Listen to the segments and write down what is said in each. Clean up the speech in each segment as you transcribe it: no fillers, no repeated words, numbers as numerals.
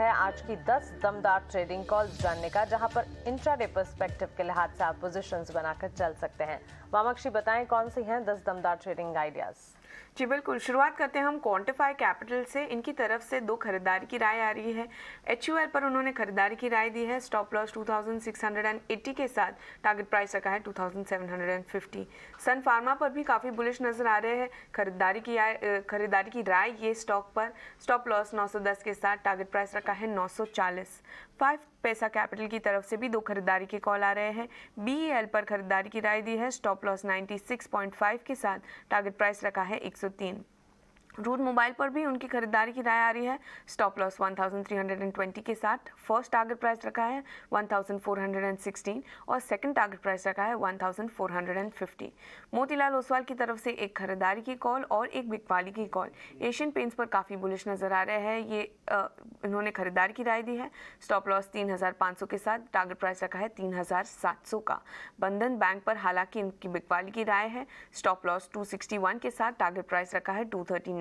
है आज की 10 दमदार ट्रेडिंग कॉल्स जानने का, जहां पर इंट्राडे पर्सपेक्टिव के लिहाज से आप पोजीशंस बनाकर चल सकते हैं। वामाक्षी बताएं कौन सी हैं 10 दमदार ट्रेडिंग आइडियाज। जी बिल्कुल, शुरुआत करते हैं हम क्वांटिफाई कैपिटल से। इनकी तरफ से 2 खरीदारी की राय आ रही है। HUL पर उन्होंने खरीदारी की राय दी है। स्टॉप लॉस 2680 के साथ टारगेट प्राइस रखा है 2750। सन फार्मा पर भी काफ़ी बुलिश नजर आ रहे हैं। खरीदारी की राय ये स्टॉक पर। स्टॉप लॉस 910 के साथ टारगेट प्राइस रखा है 940। 5 पैसा कैपिटल की तरफ से भी 2 खरीदारी के कॉल आ रहे हैं। BEL पर खरीदारी की राय दी है। स्टॉप लॉस 96.5 के साथ टारगेट प्राइस रखा है 103। रूट मोबाइल पर भी उनकी खरीदारी की राय आ रही है। स्टॉप लॉस 1320 के साथ फर्स्ट टारगेट प्राइस रखा है 1416 और सेकंड टारगेट प्राइस रखा है 1450। मोतीलाल ओसवाल की तरफ से एक खरीदारी की कॉल और एक बिकवाली की कॉल। एशियन पेंट्स पर काफ़ी बुलिश नजर आ रहे हैं। ये इन्होंने खरीदारी की राय दी है। स्टॉप लॉस 3500 के साथ टारगेट प्राइस रखा है 3700 का। बंधन बैंक पर हालांकि इनकी बिकवाली की राय है। स्टॉप लॉस 261 के साथ टारगेट प्राइस रखा है 239।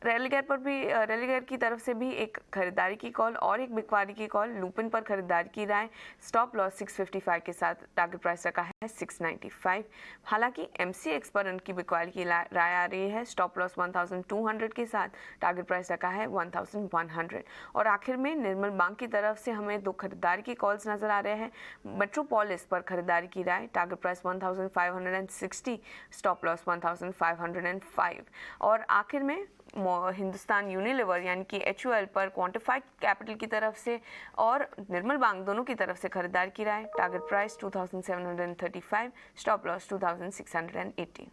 रेलिगेयर की तरफ से भी एक खरीदारी की कॉल और एक बिकवाली की कॉल। लुपिन पर खरीदारी की राय। स्टॉप लॉस 655 के साथ टारगेट प्राइस रखा है 695। हालांकि MCX पर उनकी बिकवाली की राय आ रही है। स्टॉप लॉस 1200 के साथ टारगेट प्राइस रखा है 1100। और आखिर में निर्मल बैंक की तरफ से हमें 2 खरीदारी की कॉल्स नजर आ रहे हैं। मेट्रोपोलिस पर खरीदारी की राय। Target price 1560, stop loss 1505। और आखिर में हिंदुस्तान यूनिलीवर यानी कि HUL पर क्वांटिफाइड कैपिटल की तरफ से और निर्मल बैंक दोनों की तरफ से खरीदारी की राय। Target price 2735, stop loss 2680।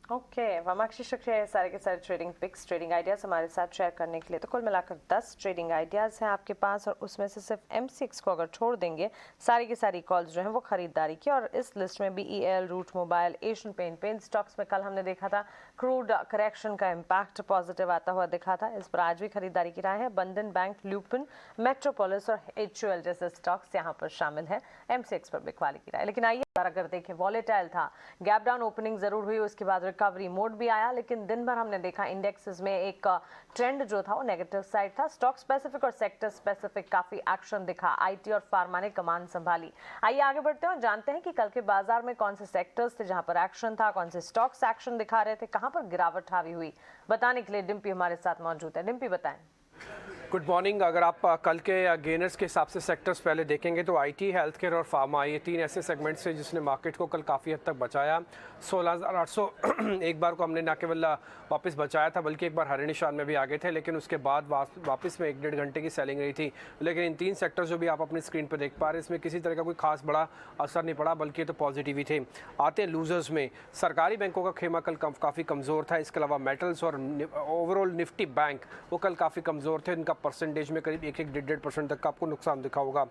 Okay Vamakshi, शुक्रिया है सारे के सारे ट्रेडिंग पिक्स, ट्रेडिंग आइडियाज हमारे साथ शेयर करने के लिए। तो कुल मिलाकर 10 ट्रेडिंग आइडियाज हैं आपके पास, और उसमें से सिर्फ MCX को अगर छोड़ देंगे, सारी की सारी कॉल्स जो हैं वो खरीदारी की। और इस लिस्ट में BEL, Route Mobile, Asian paint stocks में कल हमने देखा था क्रूड करेक्शन का इम्पैक्ट पॉजिटिव आता हुआ दिखा था। इस पर आज भी खरीदारी की राय है। बंधन बैंक, लुपिन, मेट्रोपोलिस और HUL जैसे स्टॉक्स यहाँ पर शामिल है। MCX पर बिकवाली की राय। लेकिन आइए अगर देखें, वॉलेटाइल था, गैप डाउन ओपनिंग जरूर हुई, उसके बाद रिकवरी मोड भी आया, लेकिन दिन भर हमने देखा इंडेक्सेस में एक ट्रेंड जो था वो नेगेटिव साइड था। स्टॉक स्पेसिफिक और सेक्टर स्पेसिफिक काफी एक्शन दिखा। IT और फार्मा ने कमान संभाली। आइए आगे बढ़ते हैं और जानते हैं कि कल के बाजार में कौन से सेक्टर्स थे जहां पर एक्शन था, कौन से स्टॉक्स एक्शन दिखा रहे थे, कहां पर गिरावट हावी हुई। बताने के लिए डिम्पी हमारे साथ मौजूद है। डिम्पी बताएं। Good morning. अगर आप कल के गेनर्स के हिसाब से सेक्टर्स पहले देखेंगे तो IT, हेल्थ केयर और फार्मा, ये 3 ऐसे सेगमेंट्स थे जिसने मार्केट को कल काफ़ी हद तक बचाया। 16,800 एक बार को हमने ना केवल वापस बचाया था बल्कि एक बार हरे निशान में भी आ गए थे, लेकिन उसके बाद वापस में 1-1.5 घंटे की सेलिंग रही थी। लेकिन इन 3 सेक्टर्स जो भी आप अपनी स्क्रीन पर देख पा रहे हैं, इसमें किसी तरह का कोई खास बड़ा असर नहीं पड़ा, बल्कि तो पॉजिटिव ही थे। आते हैं लूजर्स में। सरकारी बैंकों का खेमा कल काफ़ी कमज़ोर था। इसके अलावा मेटल्स और ओवरऑल निफ्टी बैंक वो कल काफ़ी कमज़ोर थे। इनका परसेंटेज में करीब 1-1, 1.5% तक का आपको नुकसान दिखा होगा।